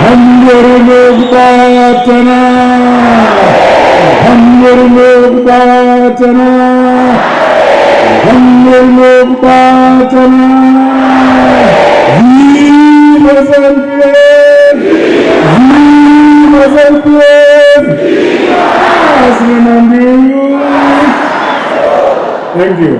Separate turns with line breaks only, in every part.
Hamburumukbatana, Hamburumukbatana, Hamburumukbatana. Viva Zambia! Viva Zambia! Thank you.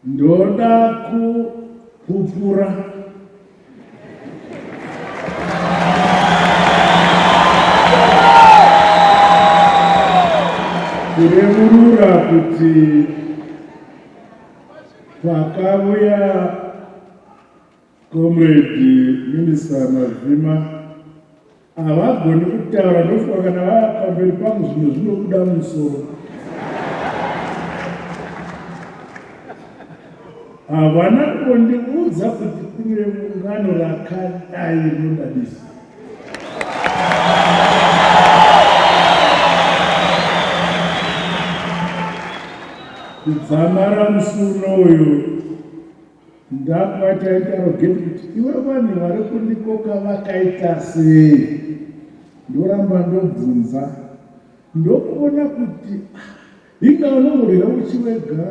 Ndoda kupupura kuremurura kuti pakauya comrade Minister Mazvima havagoni kutaura ndofunga kana vava pamberi pangu zvinhu zvinobuda musoro. Havana kundiudza kuti kune ungano rakadai rinodadisa. Kudzamara musuno uyu ndakwata interrogate kuti iwe vanhu vari kundikoka vakaita sei? Ndoramba ndobvunza ndokuona kuti inga unongorira uchiwega.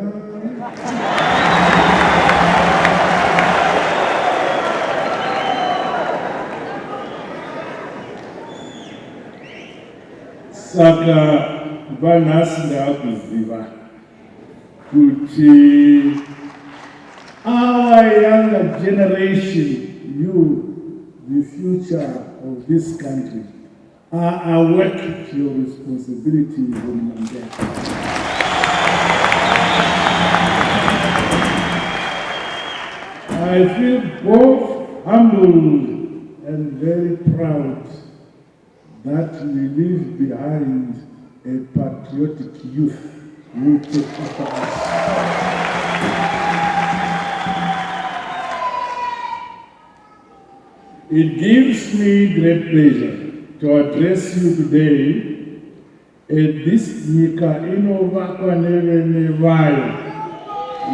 Saka vanhasi ndakuziva kuti our younger generation, you, the future of this country, are awake to your responsibility in Monday. I feel both humbled and very proud that we leave behind a patriotic youth who take after us. It gives me great pleasure to address you today at this Nika Inova Kwanevenevayo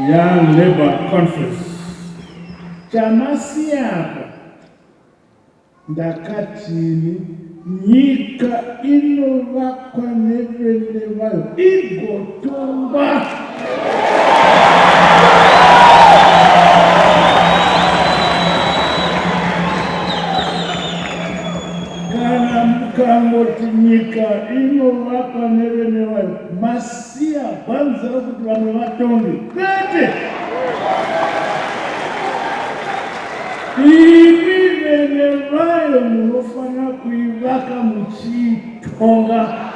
Young Labour Conference. Chamasiapa ndakatini nyika inovakwa nevenevayo igotonga. Kana mukangoti nyika inovakwa nevenevayo masiya bhanza rokuti vamwe vatonge kwete. Imi venevayo munofana kuivaka muchitonga.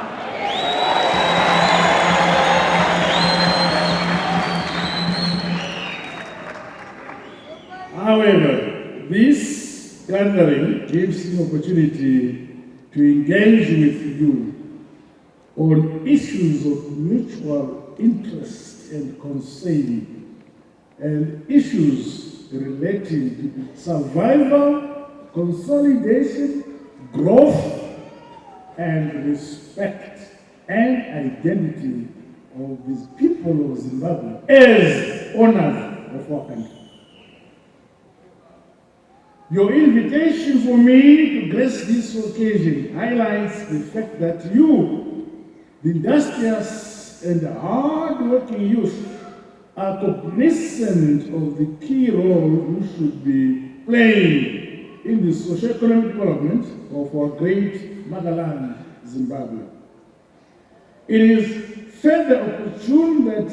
However, this gathering gives an opportunity to engage with you on issues of mutual interest and concern, and issues relating to the survival, consolidation, growth, and respect and identity of these people of Zimbabwe as owners of our country. Your invitation for me to grace this occasion highlights the fact that you, the industrious and hard-working youth, are cognizant of the key role you should be playing in the socio-economic development of our great motherland, Zimbabwe. It is further opportune that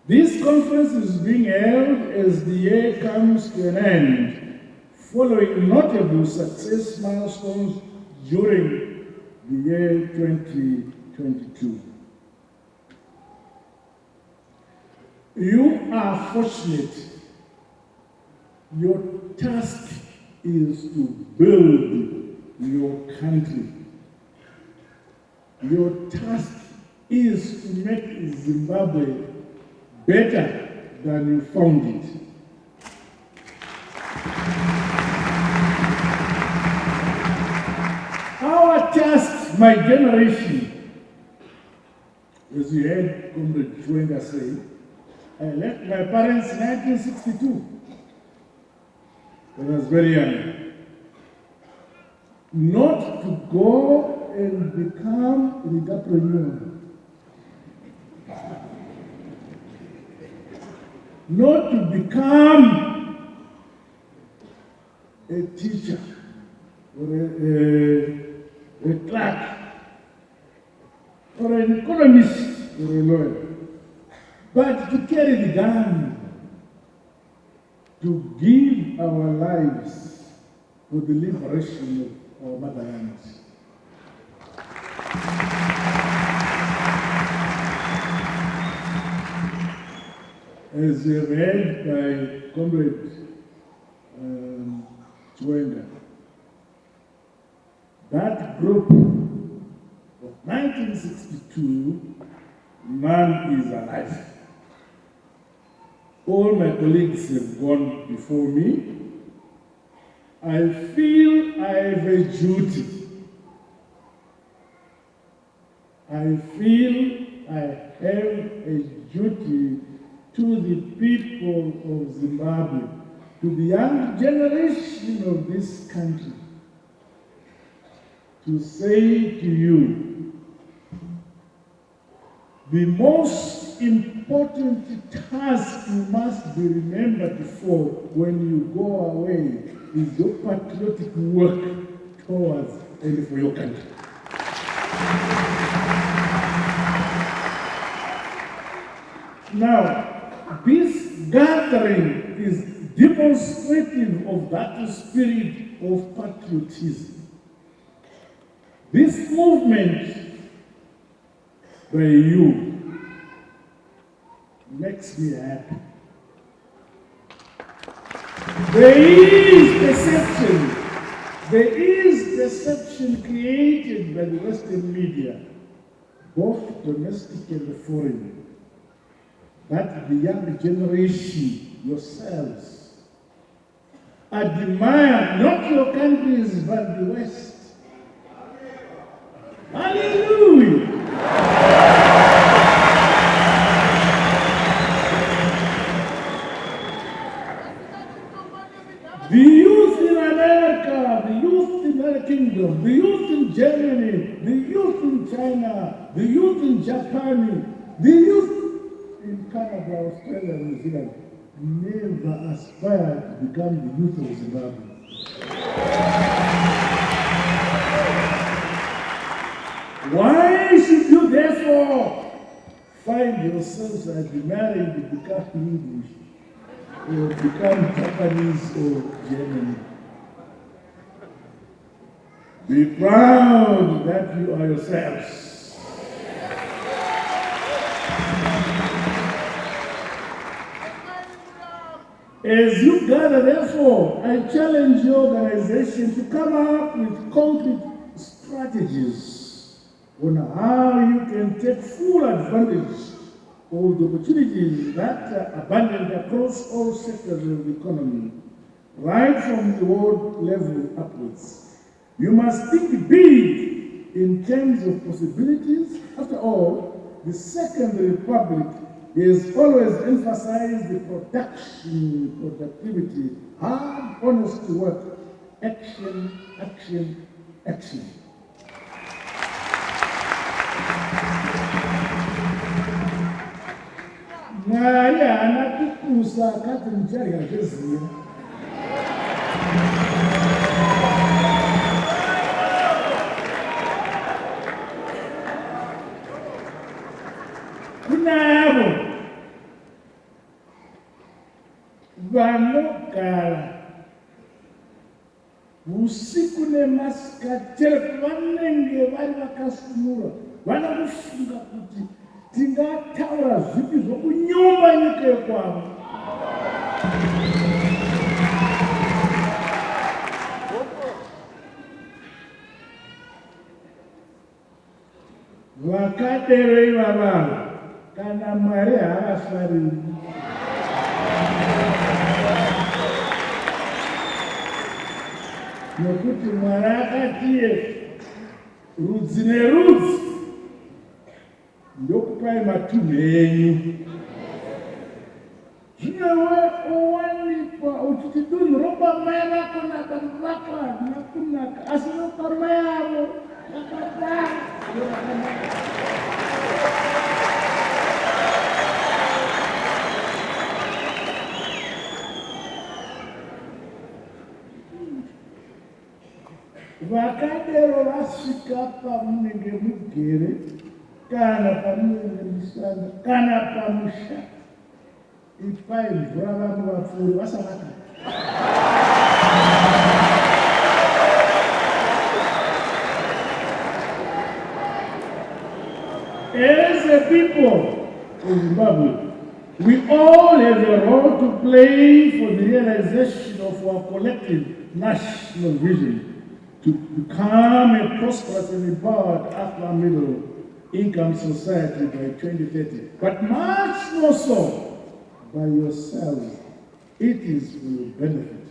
this conference is being held as the year comes to an end, following notable success milestones during the year 2022. You are fortunate. Your task is to build your country. Your task is to make Zimbabwe better than you found it. my generation, as you heard Comrade Chwenga say, I left my parents in 1962. I was very young. Not to go and become an entrepreneur. Not to become a teacher or a clerk or an economist or a lawyer, but to carry the gun, to give our lives for the liberation of our motherland. As you have heard by Comrade Chwenga, that group of 1962, none is alive. All my colleagues have gone before me. I feel I have a duty. I feel I have a duty to the people of Zimbabwe, to the young generation of this country, to say to you, the most important task you must be remembered for when you go away is your patriotic work towards and for your country. Now, this gathering is demonstrative of that spirit of patriotism. This movement by you makes me happy. There is deception created by the Western media, both domestic and foreign, that the young generation, yourselves, admire not your countries but the West. Hallelujah! The youth in America, the youth in the Kingdom, the youth in Germany, the youth in China, the youth in Japan, the youth in Canada, Australia, New Zealand, never aspire to become the youth of Zimbabwe. Why should you therefore find yourselves admiring to become English or become Japanese or German? Be proud that you are yourselves. As you gather, therefore, I challenge your organization to come up with concrete strategies on how you can take full advantage of the opportunities that are abundant across all sectors of the economy, right from the world level upwards. You must think big in terms of possibilities. After all, the Second Republic has always emphasized the productivity, hard, honest work, action, action, action. Mwaya anakukusa kati mchari kakezi. Kunabo vanogara usiku nemasikati vanenge vari vakasunura, vanokufunga kuti tingataura zvipi zvokunyumba nyika yekwavo. Vakaderei vavava kana Mwari haavafariri. Nokuti Mwari akatiye rudzi nerudzi ndokupai matumhu enyu. Zvinowe owanikwa uchiti dunhu robamai vako nabantu vako hazvina kunaka, asi rokamai avo vakadaro ndovakanaka. Vakadero vasvika pamunenge mugere kana pamunenge mushanda kana pamusha, ipai mvura vamwe vapfuuri vasavaka. As a people of Zimbabwe, we all have a role to play for the realization of our collective national vision to become a prosperous and empowered upper middle income society by 2030. But much more so by yourselves. It is for your benefit.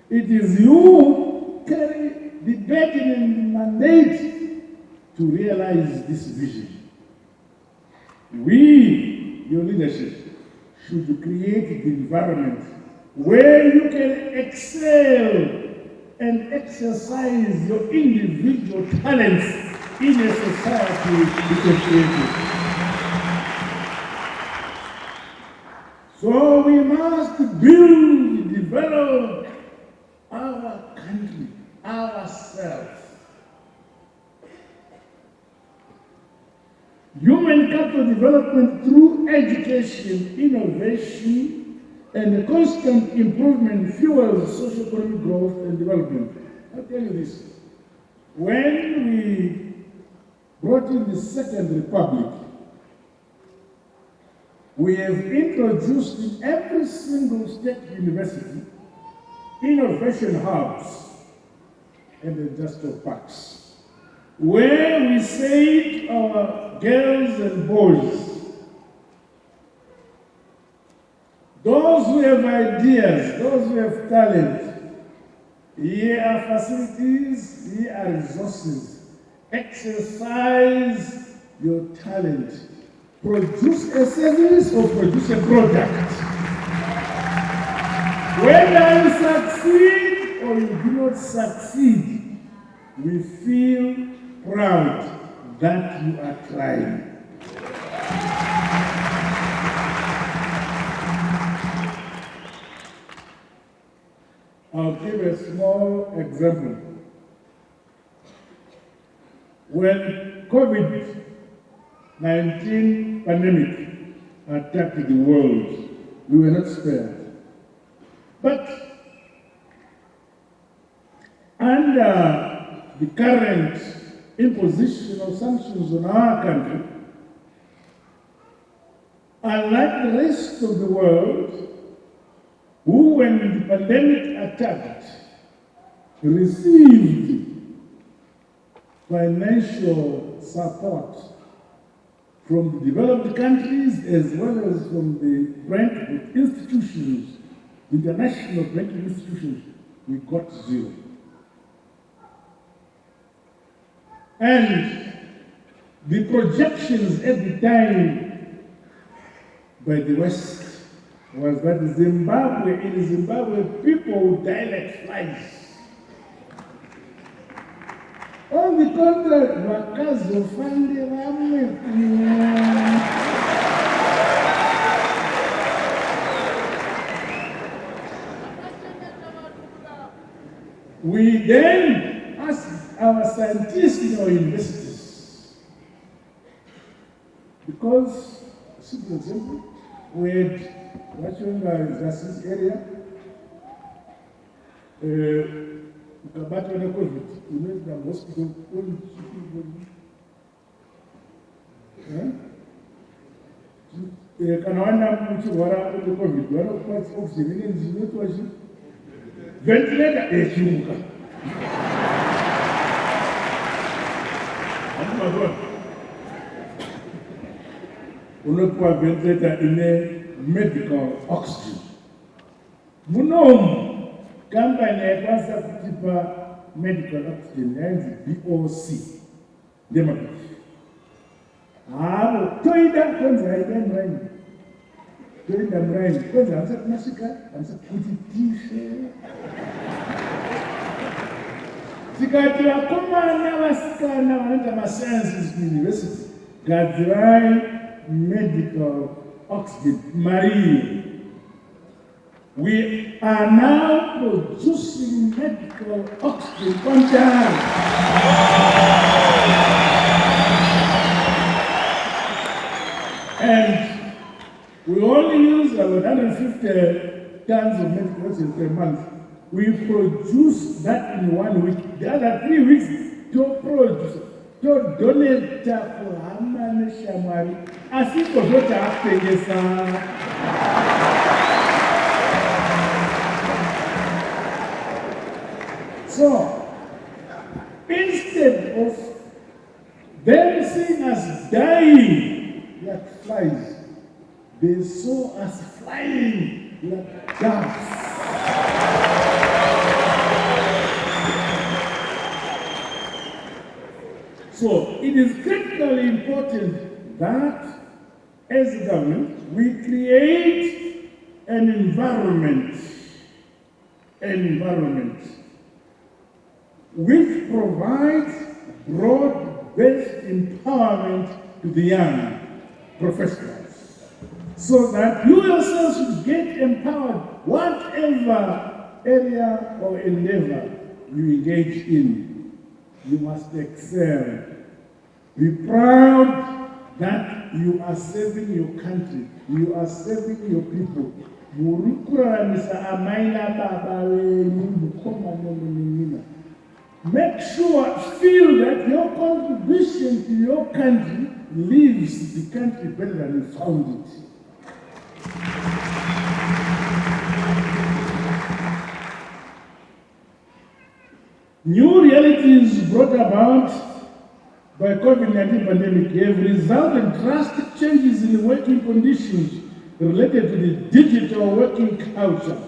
It is you who carry the burden and mandate to realize this vision. We, your leadership, should create the environment where you can excel and exercise your individual talents in a society differentiated. So we must build, develop our country, ourselves. Human capital development through education, innovation, and constant improvement fuels socio-economic growth and development. I'll tell you this. When we brought in the Second Republic, we have introduced in every single state university innovation hubs and industrial parks, where we say to our girls and boys, those who have ideas, those who have talent, here are facilities, here are resources. Exercise your talent. Produce a service or produce a product. Whether you succeed or you do not succeed, we feel proud that you are trying. I'll give a small example. When COVID-19 pandemic attacked the world, we were not spared. But under the current imposition of sanctions on our country, unlike the rest of the world, who, when the pandemic attacked, received financial support from the developed countries as well as from the banking institutions, international banking institutions, we got zero. And the projections at the time by the West was that in Zimbabwe, people would die like flies. On the contrary, we then asked our scientists in our universities, because, simple example, we had this area, ukabatwa neCovid, unoenda hospital, kana wana muchirwara neCovid, vanokupa oxygen inenzi inoitwa chi? Ventilator yechiyungu. Unopuwa ventilator ine medical oxygen. Munomu company yakwanisa kutipa medical oxygen yainzi BOC, ndemapichi hapo toida kwanza haida muraini toida muraini kwanza hamsati masvika hamsati kuti tishe tikati vakomana vasikana vanoita masciences kuuniversity gadzirai medical oxygen Maria. We are now producing medical oxygen on time. And we only use about 150 tons of medical oxygen per month. We produce that in 1 week. The other 3 weeks to produce, to donate for Hamani Shamari. As if for what So, instead of them seeing us dying like flies, they saw us flying like doves. So, it is critically important that as a government, we create an environment which provides broad-based empowerment to the young professionals, so that you yourselves should get empowered whatever area or endeavor you engage in. You must excel. Be proud that you are serving your country, you are serving your people. Make sure, feel that your contribution to your country leaves the country better than you found it. New realities brought about by COVID-19 pandemic have resulted in drastic changes in the working conditions related to the digital working culture.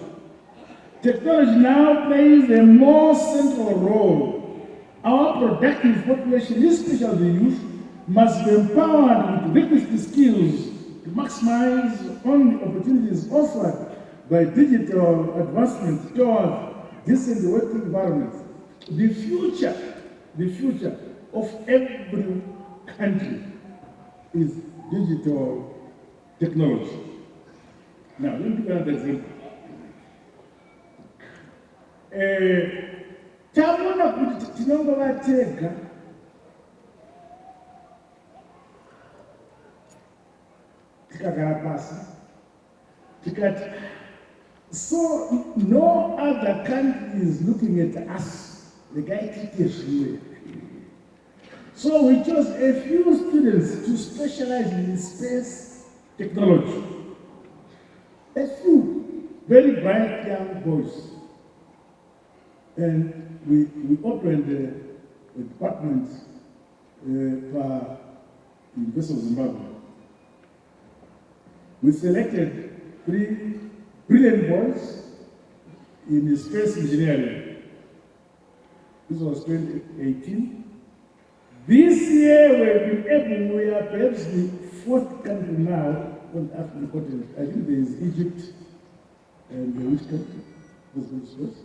Technology now plays a more central role. Our productive population, especially the youth, must be empowered with requisite skills to maximize on the opportunities offered by digital advancement toward decent working environments. The future of every country is digital technology. Now, let me give another example. Tabona kuti tinongovatega tikagara pasi tikati, so no other country is looking at us, the guy teaches. So we chose a few students to specialize in space technology. A few very bright young boys. And we opened a department for University of Zimbabwe. We selected 3 brilliant boys in space engineering. This was 2018. This year we are perhaps the 4th country now on the African continent. I think there is Egypt and which country? Which was?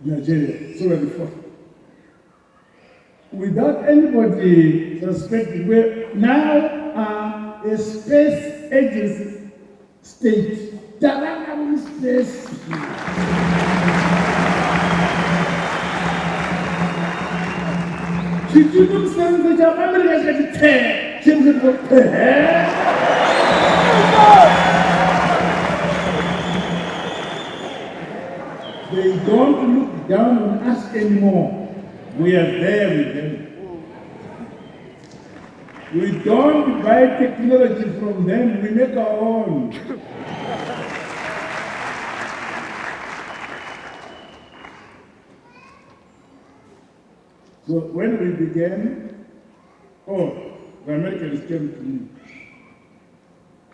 Nigeria. So we're the 4th. Without anybody suspecting, we now are a space agency state. Taranga space. Did you know something that America is going to tear? They don't look down on us anymore. We are there with them. We don't buy technology from them, we make our own. So when we began, the Americans came to me.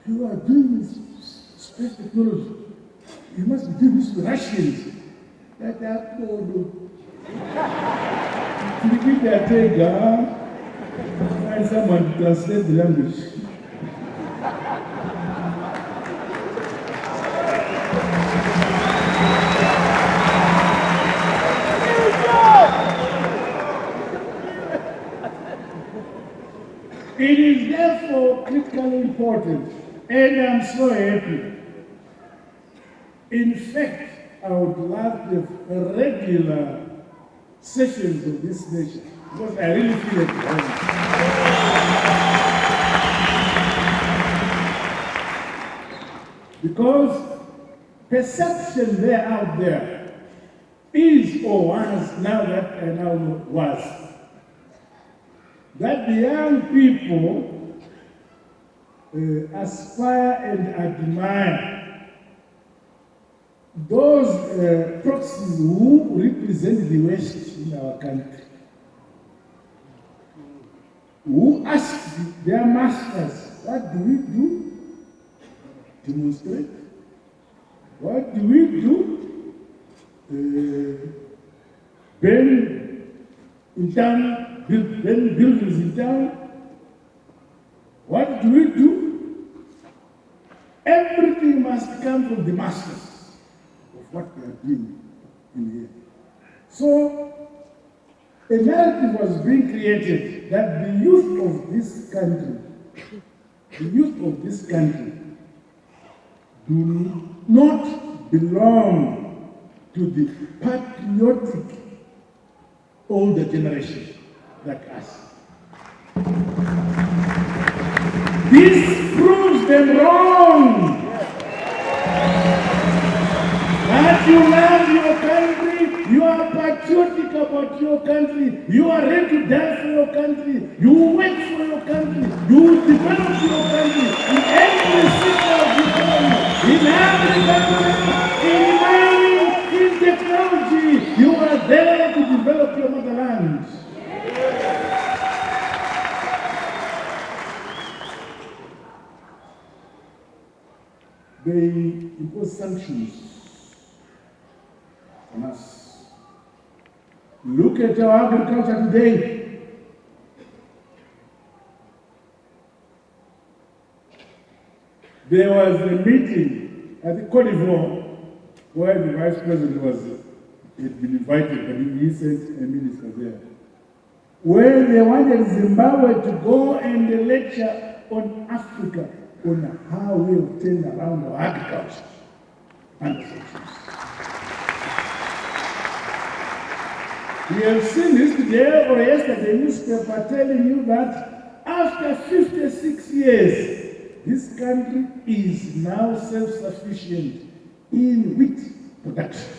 You are doing this space technology. You must be doing this with Russians. That Repeat their take, find someone to translate the language. It is therefore critically important, and I'm so happy. In fact, I would love to have regular sessions of this nature, because I really feel it. Because perception there out there is or was, now that I now was, that the young people aspire and admire those proxies who represent the West in our country, who ask their masters, what do we do? Demonstrate. What do we do? Burn in town, build buildings in town. What do we do? Everything must come from the masters of what we are doing in here. So, a narrative was being created that the youth of this country do not belong to the patriotic older generation like us. This proves them wrong. That you love your country, you are patriotic about your country, you are ready to die for your country, you work for your country, you develop your country in every sector of the economy, in agriculture, in mining, in technology. You are there to develop your motherland. They impose sanctions on us. Look at our agriculture today. There was a meeting at the Cote d'Ivoire where the Vice President had been invited, but he sent a minister there, where they wanted Zimbabwe to go and lecture on Africa, on how we have turned around our agriculture and sanctions. We have seen this today or yesterday newspaper telling you that after 56 years, this country is now self-sufficient in wheat production.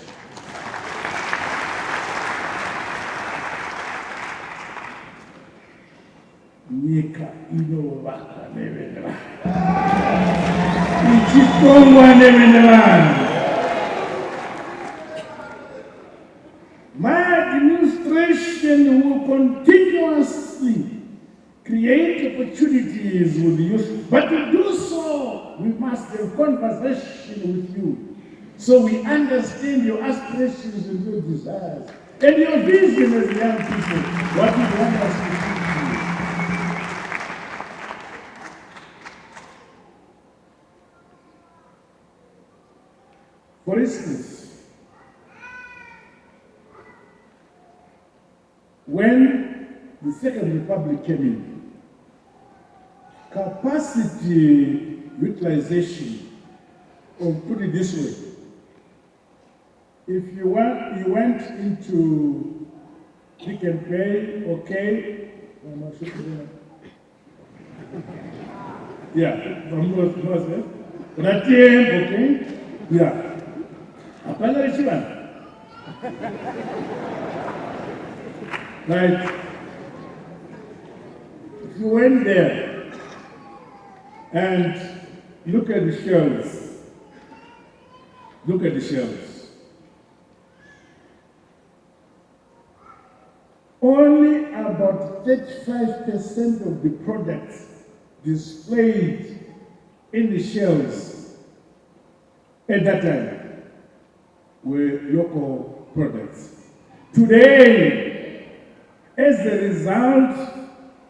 Nyika inovakwa nevene vanhu, ichitongwa nevene vanhu. My administration will continuously create opportunities with youth, but to do so, we must have conversation with you, so we understand your aspirations and your desires, and your vision as young people, what you want us to do. For instance, when the Second Republic came in, capacity utilization, or put it this way, if you went into Pick and Pay, okay, yeah, from North, okay, yeah. Right. If you went there and look at the shelves, only about 35% of the products displayed in the shelves at that time were local products. Today, as a result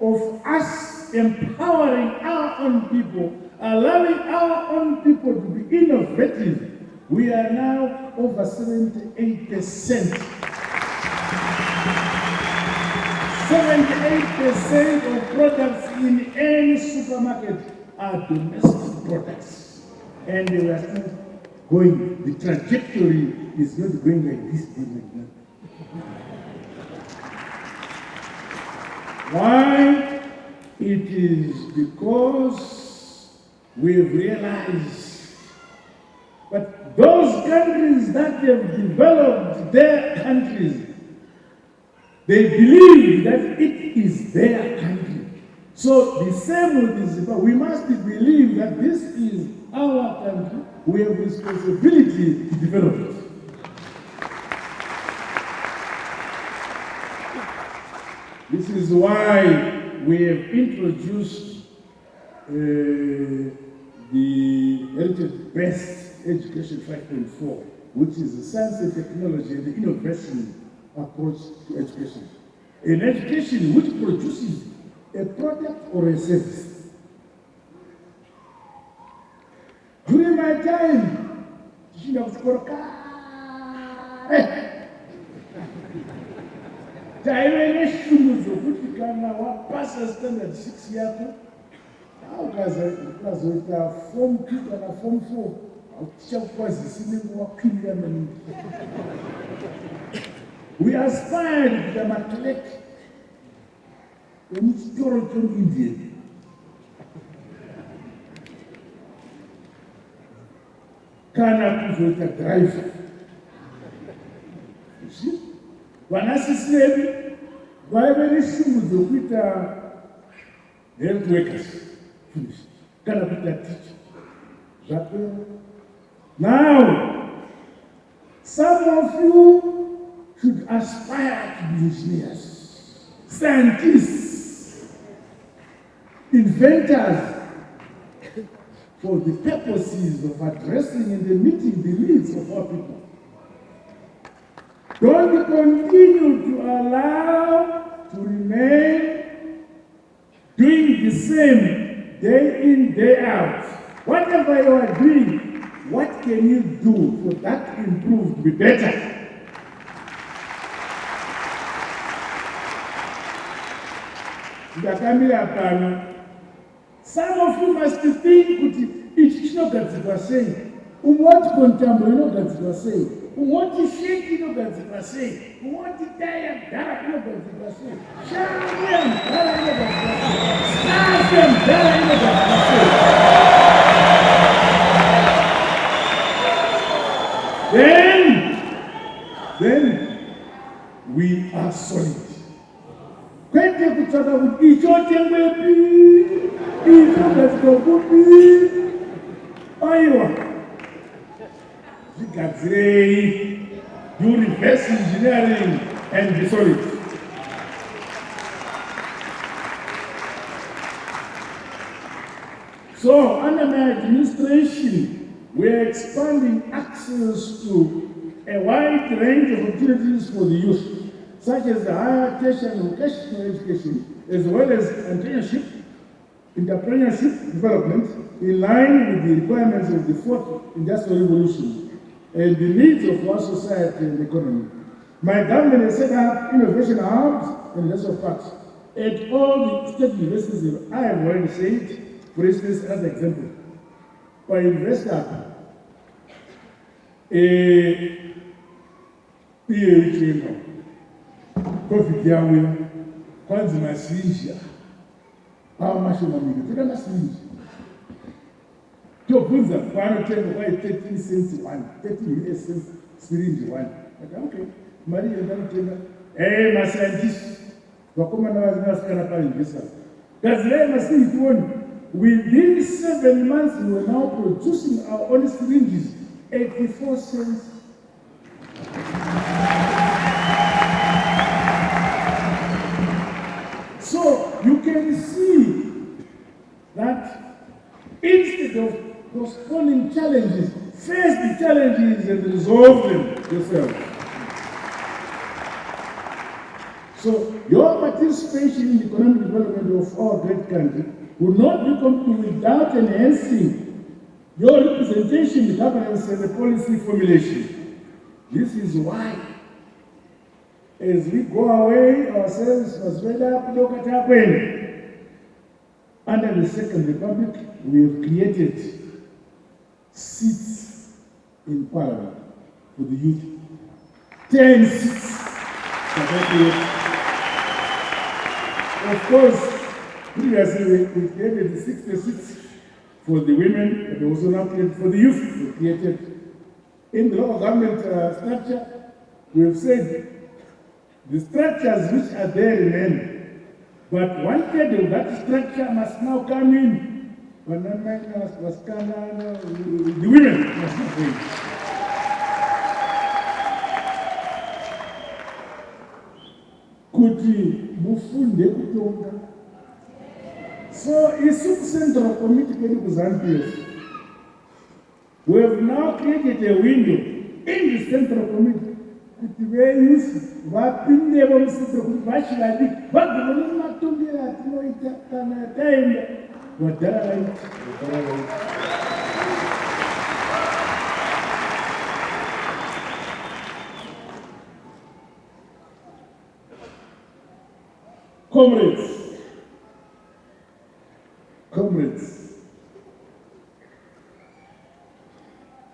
of us empowering our own people, allowing our own people to be innovative. We are now over 78%. 78% of products in any supermarket are domestic products. And we are still going, the trajectory is not going like this, but like that. Why? It is because we've realized that those countries that have developed their countries, they believe that it is their country. So the same with Zimbabwe. We must believe that this is our country. We have responsibility to develop it. This is why we have introduced the heritage-based education 5.4, which is the science and technology and the innovation approach to education. An education which produces a product or a service. During my time, taive neshungu zokuti kana wapasa standard 6 yako ukazoita form 2 kana form 4 auchichakwazisi nenguwakwirira maningi. We aspire kuita maclerk emuchitoro chemuindia. Kana kuzoita driver. Vanasisi vedu vaive neshungu dzokuita health workers, kana kuita teacher. Zvapera. Now, some of you should aspire to be engineers, scientists, inventors, for the purposes of addressing and meeting the needs of our people. Don't continue to allow to remain doing the same day in, day out. Whatever you are doing, what can you do for that improve to be better? Some of you must think that it's not what saying. What contempt, you know what you are saying. What is shaking, you know what you are saying. What is tired, dark, you know what you are saying. Shame, dark, you know what you are saying. Starve, dark, you know what you are saying. Then we are solid. Kwete kutsvaka kuti icho tengwepi, icho gadzikokupi. Aiwa. Zigadzirei, you reverse engineering and be solid. So, under my administration, we are expanding access to a wide range of opportunities for the youth, such as the higher tertiary and vocational education, as well as entrepreneurship development, in line with the requirements of the fourth industrial revolution and the needs of our society and economy. My government has set up innovation hubs and industrial parks at all the state universities. I have already said, for instance, as an example, by investor, a PhD, COVID yawe, kwanza masinja, how much of money? Tell them masinja. Topunza, one tell why 13 cents one, 13 cents syringe one. Okay, Maria, then tell her, hey, my scientist, wakoma na wazina skana pale investa. Gazile masinja one. Within 7 months, we were now producing our own syringes, 84 cents. So you can see that instead of postponing challenges, face the challenges and resolve them yourself. So your participation in the economic development of our great country will not be complete without enhancing your representation, the governance, and the policy formulation. This is why, as we go away, ourselves must under the Second Republic, we have created seats in Parliament for the youth. 10 seats. Of course, previously we created 66 for the women, but also now created for the youth. We created in the local government structure. We have said the structures which are there remain. But one third of that structure must now come in. The women must not come in. Kuti mufunde kutonga. So isuku Central Committee kwedu kuZANU-PF, we have now created a window in the Central Committee kuti veyusi vapinde vomusitiro kuti vashivadi vagone matongero atinoita kana taenda vadhara vaiti. Comrades,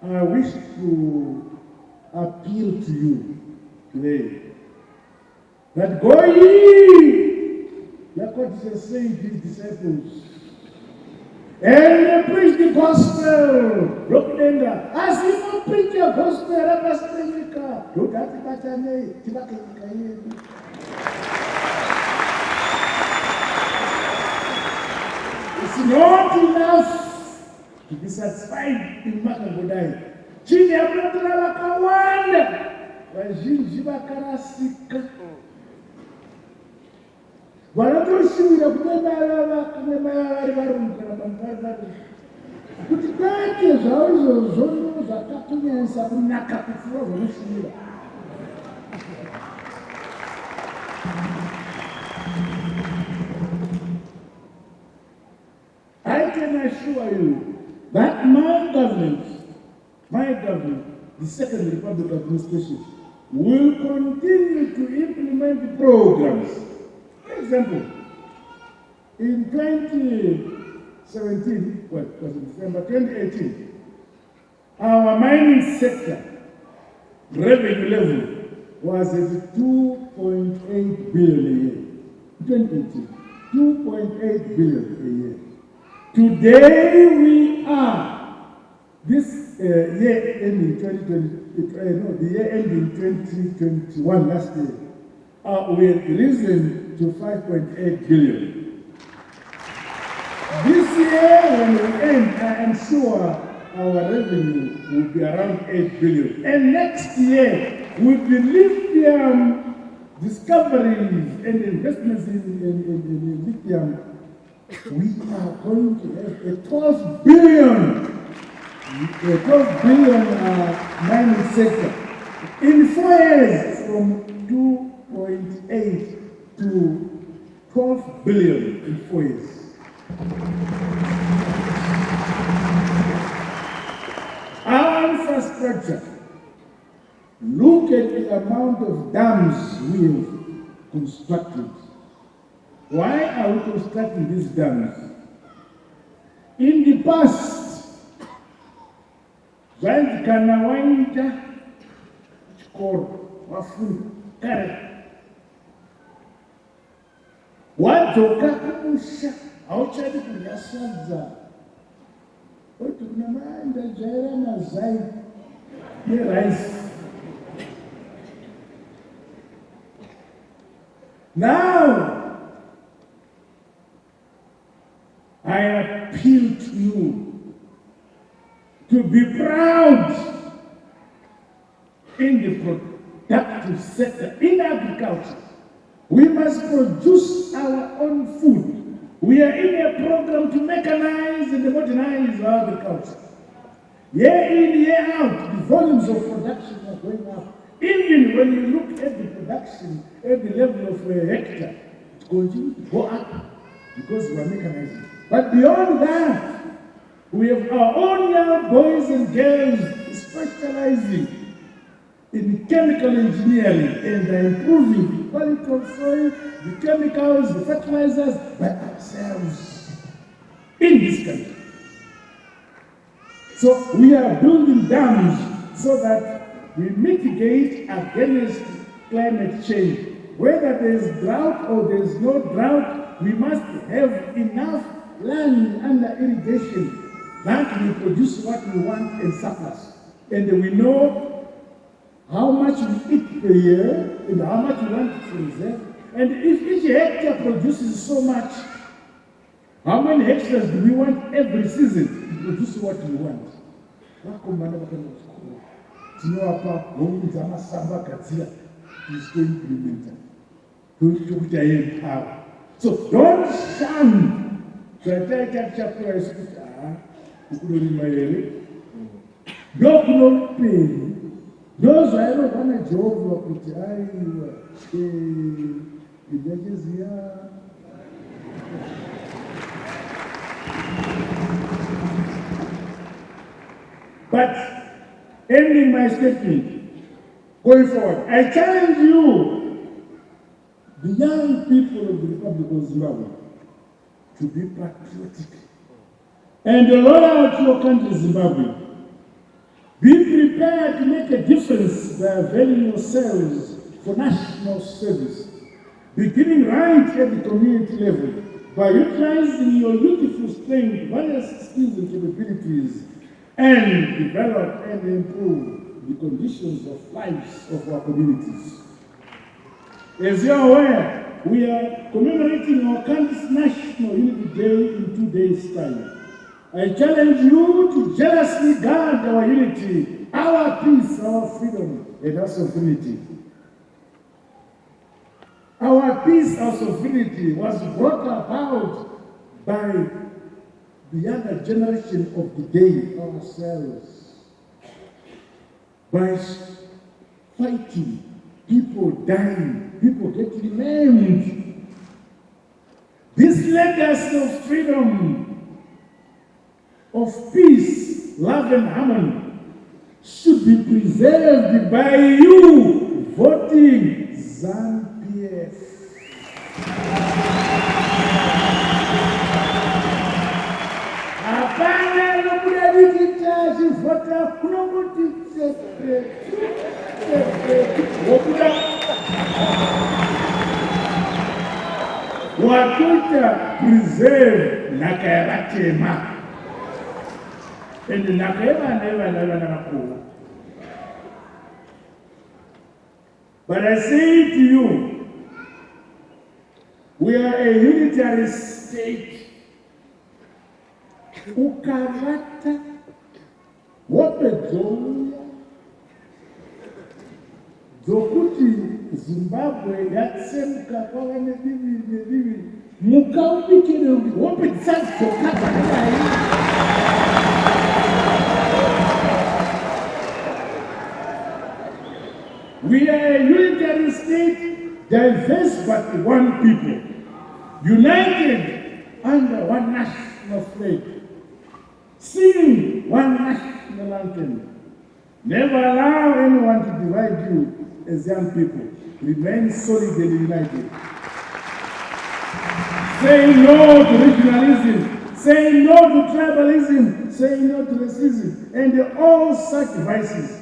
I wish to appeal to you today that go ye, like what Jesus said to his disciples, and preach the gospel. Look there, as you preach the gospel, look at the it's not enough to be satisfied in Makagodai. Chini ya mnatuna wakawanda wazhinji vakarasika vanotoshuwira kunemaya vari varungu kana vanhu vari varungu kuti dake zvavo izvozvo zvakatonyanyisa kunaka kupfuura zvanoshuwira. I can assure you that my government, the Second Republic Administration, will continue to implement programs. For example, in 2017, well, it was in December 2018, our mining sector revenue level was at 2.8 billion a year. 2018, 2.8 billion a year. Today we are, this year ending 2020, the year ending 2021 last year, we have risen to 5.8 billion. This year when we end, I am sure our revenue will be around 8 billion. And next year, with the lithium discoveries and investments in lithium, we are going to have a 12 billion mining sector. In 4 years, from 2.8 to 12 billion in 4 years. Our infrastructure, look at the amount of dams we have constructed. Why are we constructing these dams? In the past, when kana waita chikoro wafunda kare wadzoka kumusha hauchadi kurya sadza oti kuna mai ndajaira mazai neraisi. Now I appeal to you to be proud in the productive sector, in agriculture. We must produce our own food. We are in a program to mechanize and modernize our agriculture. Year in, year out, the volumes of production are going up. Even when you look at the production at the level of of a hectare, it continues to go up because we are mechanizing. But beyond that, we have our own young boys and girls specializing in chemical engineering, and they're improving the quality of soil, the chemicals, the fertilizers by ourselves in this country. So we are building dams so that we mitigate against climate change. Whether there is drought or there is no drought, we must have enough land under irrigation that will produce what we want in surplus. And we know how much we eat per year and how much we want to reserve. And if each hectare produces so much, how many hectares do we want every season to produce what we want? So don't shun. Don't pay. Those I don't want to job with But ending my statement, going forward, I challenge you, the young people of the Republic of Zimbabwe, to be patriotic and loyal to your country, Zimbabwe. Be prepared to make a difference by availing yourselves for national service, beginning right at the community level, by utilizing your youthful strength, various skills and capabilities, and develop and improve the conditions of lives of our communities. As you are aware, we are commemorating our country's National Unity Day in 2 days' time. I challenge you to jealously guard our unity, our peace, our freedom, and our sovereignty. Our peace, our sovereignty was brought about by the younger generation of the day, ourselves. By fighting, people dying, people getting maimed. This legacy of freedom, of peace, love, and harmony should be preserved by you voting ZANU-PF. Apana lokuda dikitaji vota kunomuti lokuda watuta preserve nakayabatema. And never. But I say to you, we are a unitary state. Ukavata, wapezoya, zokuti Zimbabwe yatsemka kwa divi mukaubikire wapetsazo kata. We are a unitary state, diverse but one people, united under one national flag, singing one national anthem. Never allow anyone to divide you as young people. Remain solid and united. Say no to regionalism, say no to tribalism, say no to racism, and all such vices.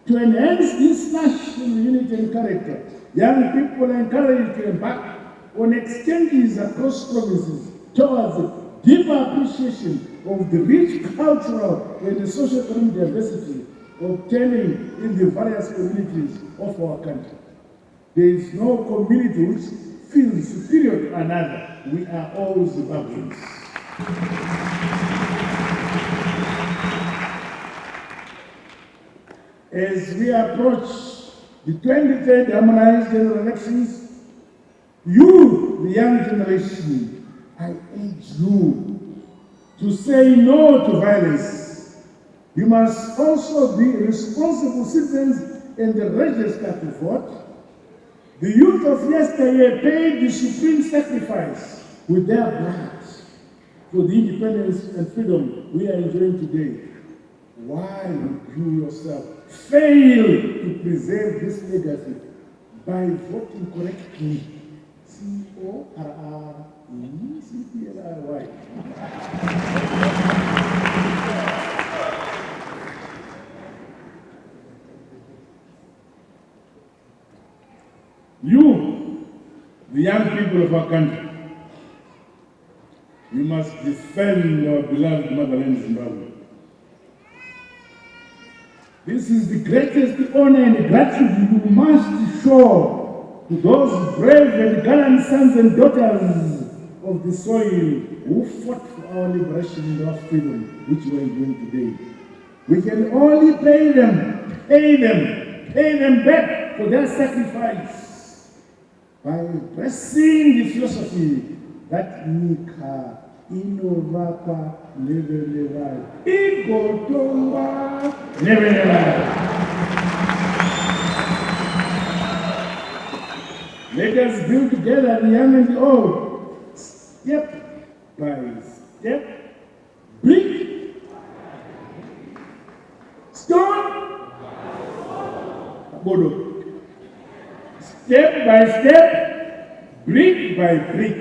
To enhance this national unity and character, young people are encouraged to embark on exchanges across provinces towards deeper appreciation of the rich cultural and socio-economic diversity obtaining in the various communities of our country. There is no community which feels superior to another. We are all Zimbabweans. As we approach the 23rd harmonized general elections, you, the young generation, I urge you to say no to violence. You must also be responsible citizens and register to vote. The youth of yesterday paid the supreme sacrifice with their blood for the independence and freedom we are enjoying today. Why would you yourself fail to preserve this legacy by voting correctly? C-O-R-R-E-C-P-L-I-Y. You, the young people of our country, you must defend our beloved motherland, Zimbabwe. This is the greatest honor and gratitude you must show to those brave and gallant sons and daughters of the soil who fought for our liberation and our freedom, which we are enjoying today. We can only pay them back for their sacrifice by embracing the philosophy that Nika Inovapa Never Igotonga Never. Let us build together, the young and the old, step by step, brick, stone, Bodo. Step by step, brick by brick,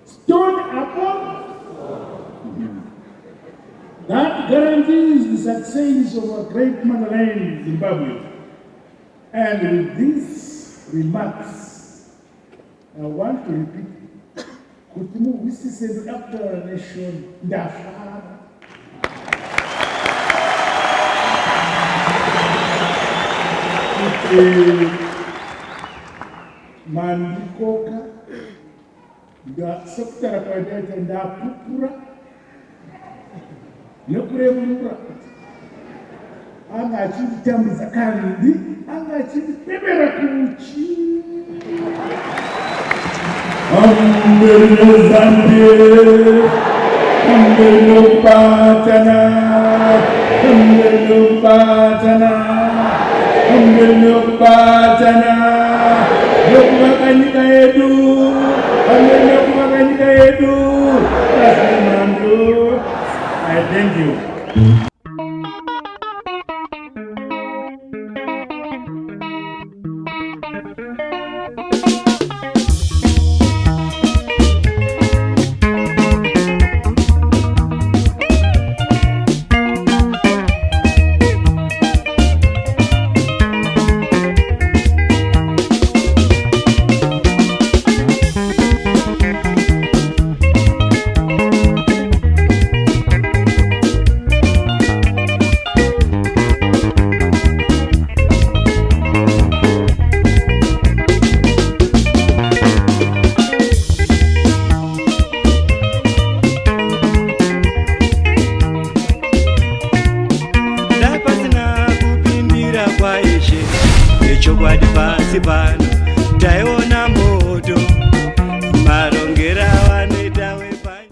stone upon. That guarantees the success of our great motherland, Zimbabwe. And with these remarks, I want to repeat, Kutimu wisisi after nation Dafa. Mandikoka, the sector of identity and Pupura, Nokuremura. Anga chiti tamu zakandi, anga chiti pebera kuchi. Ambelo Zambie, ambelo patana, ambelo patana, ambelo patana. Yokumakanika yedu, ambelo kumakanika yedu. I thank you.
Chokwadi pasi pano taiona